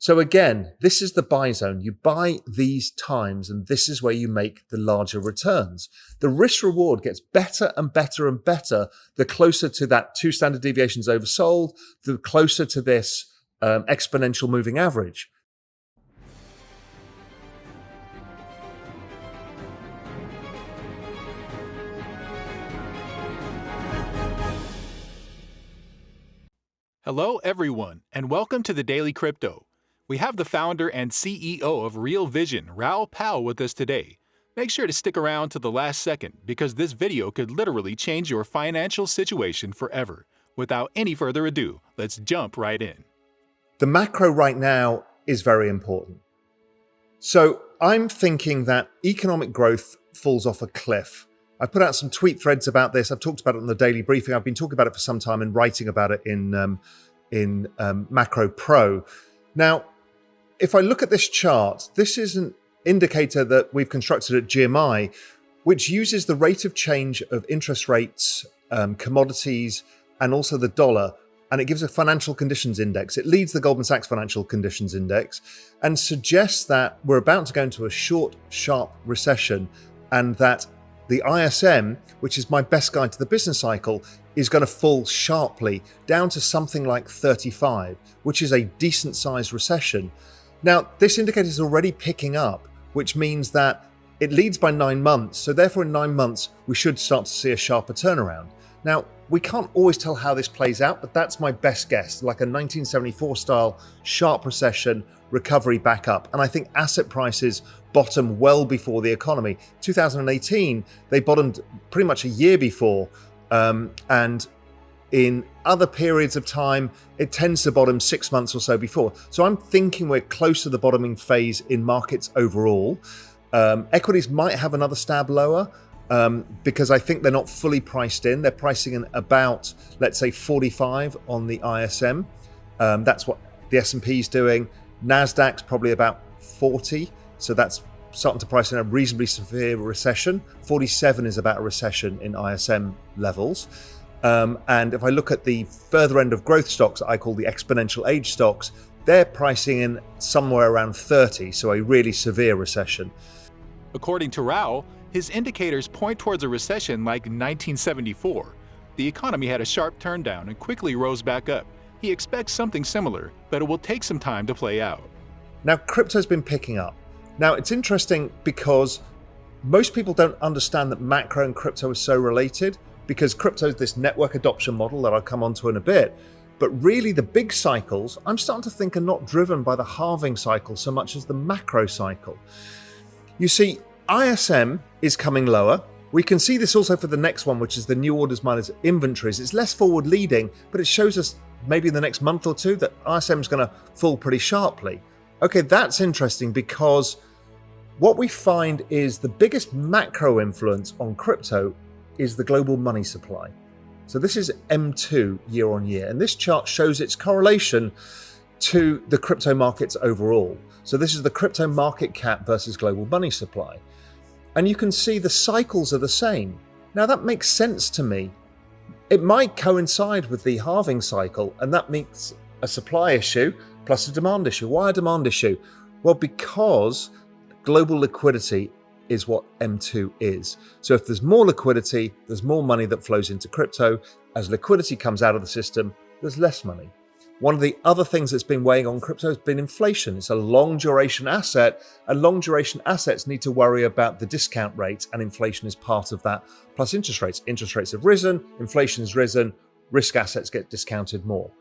So again, this is the buy zone. You buy these times, and this is where you make the larger returns. The risk reward gets better and better and better the closer to that 2 standard deviations oversold, the closer to this exponential moving average. Hello, everyone, and welcome to the Daily Crypto. We have the founder and CEO of Real Vision, Raoul Pal, with us today. Make sure to stick around to the last second because this video could literally change your financial situation forever. Without any further ado, let's jump right in. The macro right now is very important. So I'm thinking that economic growth falls off a cliff. I put out some tweet threads about this. I've talked about it on the daily briefing. I've been talking about it for some time and writing about it in Macro Pro. Now, if I look at this chart, this is an indicator that we've constructed at GMI, which uses the rate of change of interest rates, commodities, and also the dollar. And it gives a financial conditions index. It leads the Goldman Sachs Financial Conditions Index and suggests that we're about to go into a short, sharp recession and that the ISM, which is my best guide to the business cycle, is going to fall sharply down to something like 35, which is a decent sized recession. Now, this indicator is already picking up, which means that it leads by 9 months. So therefore, in 9 months, we should start to see a sharper turnaround. Now, we can't always tell how this plays out, but that's my best guess, like a 1974 style sharp recession, recovery back up. And I think asset prices bottom well before the economy. 2018, they bottomed pretty much a year before. And in other periods of time, it tends to bottom 6 months or so before. So I'm thinking we're close to the bottoming phase in markets overall. Equities might have another stab lower because I think they're not fully priced in. They're pricing in about, let's say, 45 on the ISM. That's what the S&P is doing. NASDAQ's probably about 40. So that's starting to price in a reasonably severe recession. 47 is about a recession in ISM levels. And if I look at the further end of growth stocks that I call the exponential age stocks, they're pricing in somewhere around 30, so a really severe recession. According to Raoul, his indicators point towards a recession like 1974. The economy had a sharp turndown and quickly rose back up. He expects something similar, but it will take some time to play out. Now, crypto's been picking up. Now, it's interesting because most people don't understand that macro and crypto are so related because crypto is this network adoption model that I'll come onto in a bit. But really, the big cycles, I'm starting to think, are not driven by the halving cycle so much as the macro cycle. You see, ISM is coming lower. We can see this also for the next one, which is the new orders minus inventories. It's less forward leading, but it shows us maybe in the next month or two that ISM is going to fall pretty sharply. Okay, that's interesting because what we find is the biggest macro influence on crypto is the global money supply. So this is M2 year on year, and this chart shows its correlation to the crypto markets overall. So this is the crypto market cap versus global money supply. And you can see the cycles are the same. Now that makes sense to me. It might coincide with the halving cycle, and that makes a supply issue plus a demand issue. Why a demand issue? Well, because global liquidity is what M2 is. So if there's more liquidity, there's more money that flows into crypto. As liquidity comes out of the system, there's less money. One of the other things that's been weighing on crypto has been inflation. It's a long duration asset, and long duration assets need to worry about the discount rate, and inflation is part of that. Plus interest rates. Interest rates have risen, inflation has risen, risk assets get discounted more.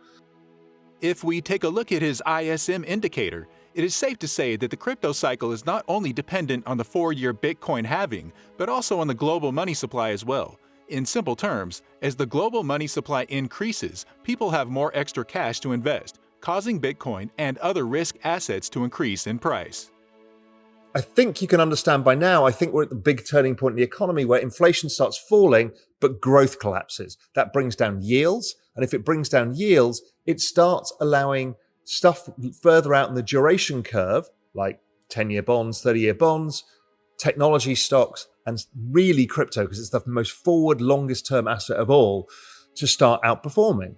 If we take a look at his ISM indicator, it is safe to say that the crypto cycle is not only dependent on the 4-year Bitcoin halving, but also on the global money supply as well. In simple terms, as the global money supply increases, people have more extra cash to invest, causing Bitcoin and other risk assets to increase in price. I think you can understand by now, I think we're at the big turning point in the economy where inflation starts falling, but growth collapses. That brings down yields. And if it brings down yields, it starts allowing stuff further out in the duration curve, like 10-year bonds, 30-year bonds, technology stocks, and really crypto, because it's the most forward, longest term asset of all, to start outperforming.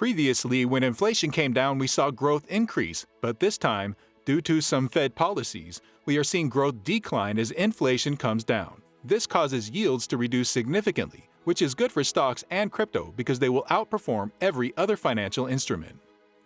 Previously, when inflation came down, we saw growth increase, but this time, due to some Fed policies, we are seeing growth decline as inflation comes down. This causes yields to reduce significantly, which is good for stocks and crypto because they will outperform every other financial instrument.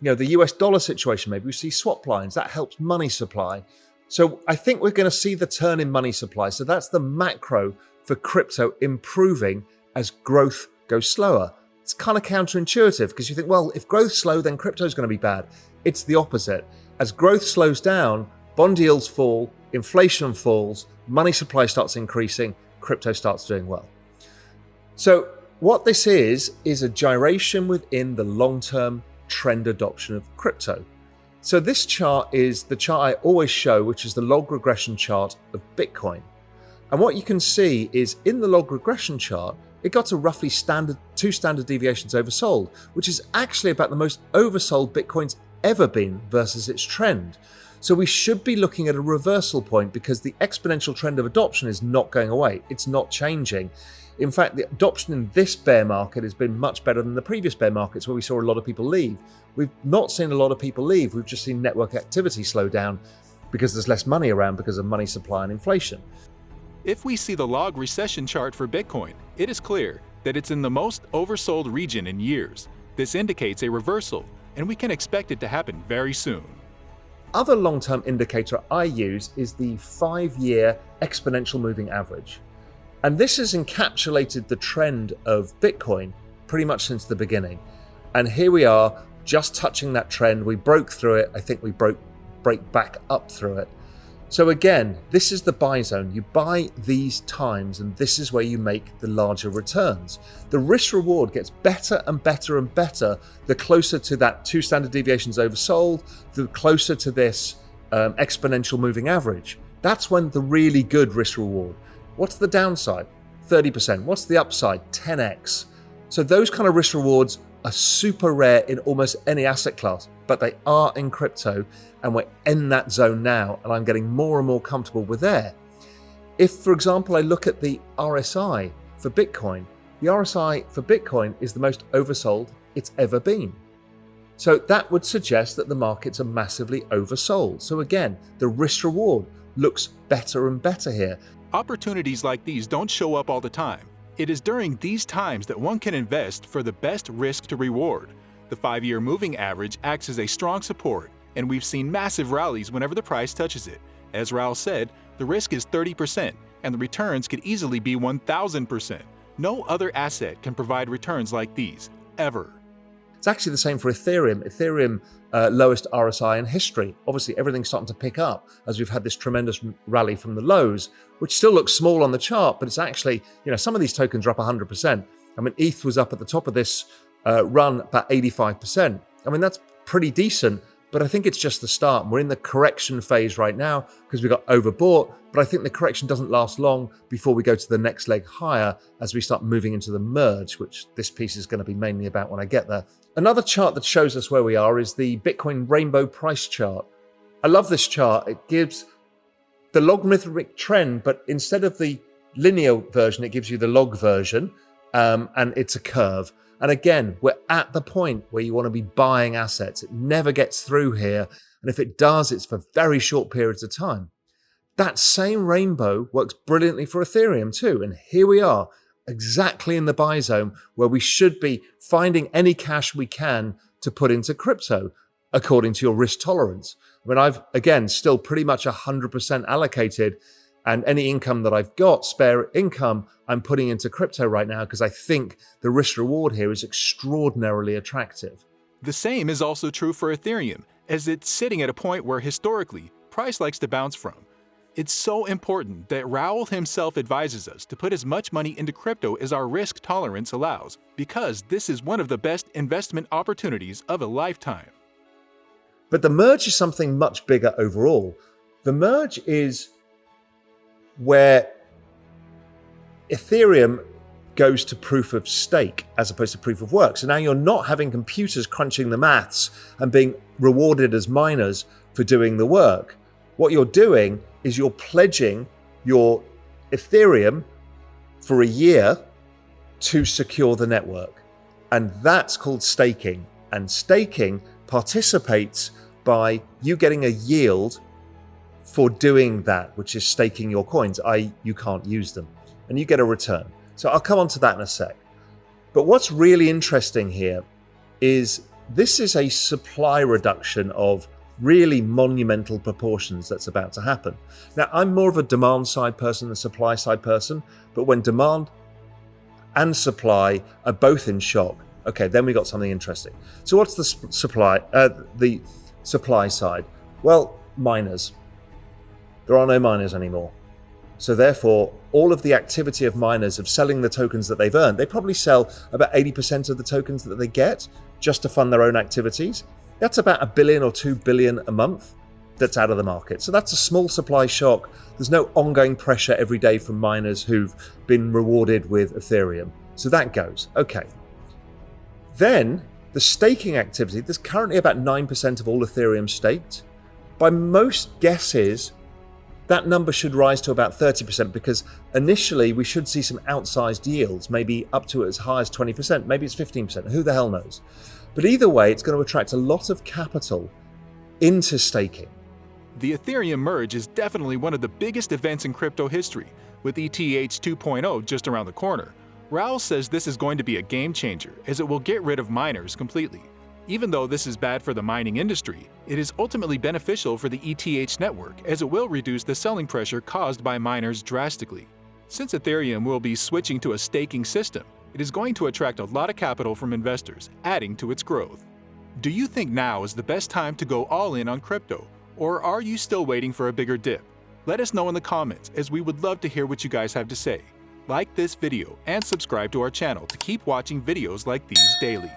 The US dollar situation, maybe we see swap lines, that helps money supply. So I think we're going to see the turn in money supply. So that's the macro for crypto improving as growth goes slower. It's kind of counterintuitive because you think, well, if growth's slow, then crypto is going to be bad. It's the opposite. As growth slows down, bond yields fall, inflation falls, money supply starts increasing, crypto starts doing well. So what this is a gyration within the long-term trend adoption of crypto. So this chart is the chart I always show, which is the log regression chart of Bitcoin. And what you can see is in the log regression chart, it got to roughly 2 standard deviations oversold, which is actually about the most oversold Bitcoin's ever been versus its trend. So we should be looking at a reversal point because the exponential trend of adoption is not going away. It's not changing. In fact, the adoption in this bear market has been much better than the previous bear markets where we saw a lot of people leave. We've not seen a lot of people leave. We've just seen network activity slow down because there's less money around because of money supply and inflation. If we see the log recession chart for Bitcoin, it is clear that it's in the most oversold region in years. This indicates a reversal, and we can expect it to happen very soon. Other long-term indicator I use is the 5-year exponential moving average. And this has encapsulated the trend of Bitcoin pretty much since the beginning. And here we are, just touching that trend. We broke through it. I think we break back up through it. So again, this is the buy zone. You buy these times, and this is where you make the larger returns. The risk reward gets better and better and better the closer to that 2 standard deviations oversold, the closer to this exponential moving average. That's when the really good risk reward. What's the downside? 30%. What's the upside? 10x. So those kind of risk rewards are super rare in almost any asset class, but they are in crypto, and we're in that zone now, and I'm getting more and more comfortable with there. If, for example, I look at the RSI for Bitcoin, the RSI for Bitcoin is the most oversold it's ever been. So that would suggest that the markets are massively oversold. So again, the risk reward looks better and better here. Opportunities like these don't show up all the time. It is during these times that one can invest for the best risk to reward. The 5-year moving average acts as a strong support, and we've seen massive rallies whenever the price touches it. As Raoul said, the risk is 30%, and the returns could easily be 1,000%. No other asset can provide returns like these, ever. It's actually the same for Ethereum. Ethereum, lowest RSI in history. Obviously, everything's starting to pick up as we've had this tremendous rally from the lows, which still looks small on the chart, but it's actually, some of these tokens are up 100%. I mean, ETH was up at the top of this run about 85%. I mean, that's pretty decent, but I think it's just the start. We're in the correction phase right now because we got overbought, but I think the correction doesn't last long before we go to the next leg higher as we start moving into the merge, which this piece is going to be mainly about when I get there. Another chart that shows us where we are is the Bitcoin rainbow price chart. I love this chart. It gives the logarithmic trend, but instead of the linear version, it gives you the log version, and it's a curve. And again, we're at the point where you want to be buying assets. It never gets through here. And if it does, it's for very short periods of time. That same rainbow works brilliantly for Ethereum too. And here we are, exactly in the buy zone where we should be finding any cash we can to put into crypto according to your risk tolerance. I mean, I've, again, still pretty much 100% allocated, and any income that I've got, spare income, I'm putting into crypto right now because I think the risk reward here is extraordinarily attractive. The same is also true for Ethereum, as it's sitting at a point where historically, price likes to bounce from. It's so important that Raoul himself advises us to put as much money into crypto as our risk tolerance allows, because this is one of the best investment opportunities of a lifetime. But the merge is something much bigger overall. The merge is where Ethereum goes to proof of stake as opposed to proof of work. So now you're not having computers crunching the maths and being rewarded as miners for doing the work. What you're doing is you're pledging your Ethereum for a year to secure the network. And that's called staking. And staking participates by you getting a yield for doing that, which is staking your coins, i.e. you can't use them, and you get a return. So I'll come on to that in a sec. But what's really interesting here is this is a supply reduction of really monumental proportions that's about to happen. Now, I'm more of a demand side person than a supply side person, but when demand and supply are both in shock, okay, then we got something interesting. So what's the supply side? Well, miners. There are no miners anymore. So therefore, all of the activity of miners of selling the tokens that they've earned, they probably sell about 80% of the tokens that they get just to fund their own activities. That's about $1 billion or $2 billion a month that's out of the market. So that's a small supply shock. There's no ongoing pressure every day from miners who've been rewarded with Ethereum. So that goes. Okay. Then the staking activity, there's currently about 9% of all Ethereum staked. By most guesses, that number should rise to about 30% because initially we should see some outsized yields, maybe up to as high as 20%, maybe it's 15%, who the hell knows. But either way, it's going to attract a lot of capital into staking. The Ethereum merge is definitely one of the biggest events in crypto history, with ETH 2.0 just around the corner. Raoul says this is going to be a game changer as it will get rid of miners completely. Even though this is bad for the mining industry, it is ultimately beneficial for the ETH network as it will reduce the selling pressure caused by miners drastically. Since Ethereum will be switching to a staking system, it is going to attract a lot of capital from investors, adding to its growth. Do you think now is the best time to go all in on crypto, or are you still waiting for a bigger dip? Let us know in the comments, as we would love to hear what you guys have to say. Like this video and subscribe to our channel to keep watching videos like these daily.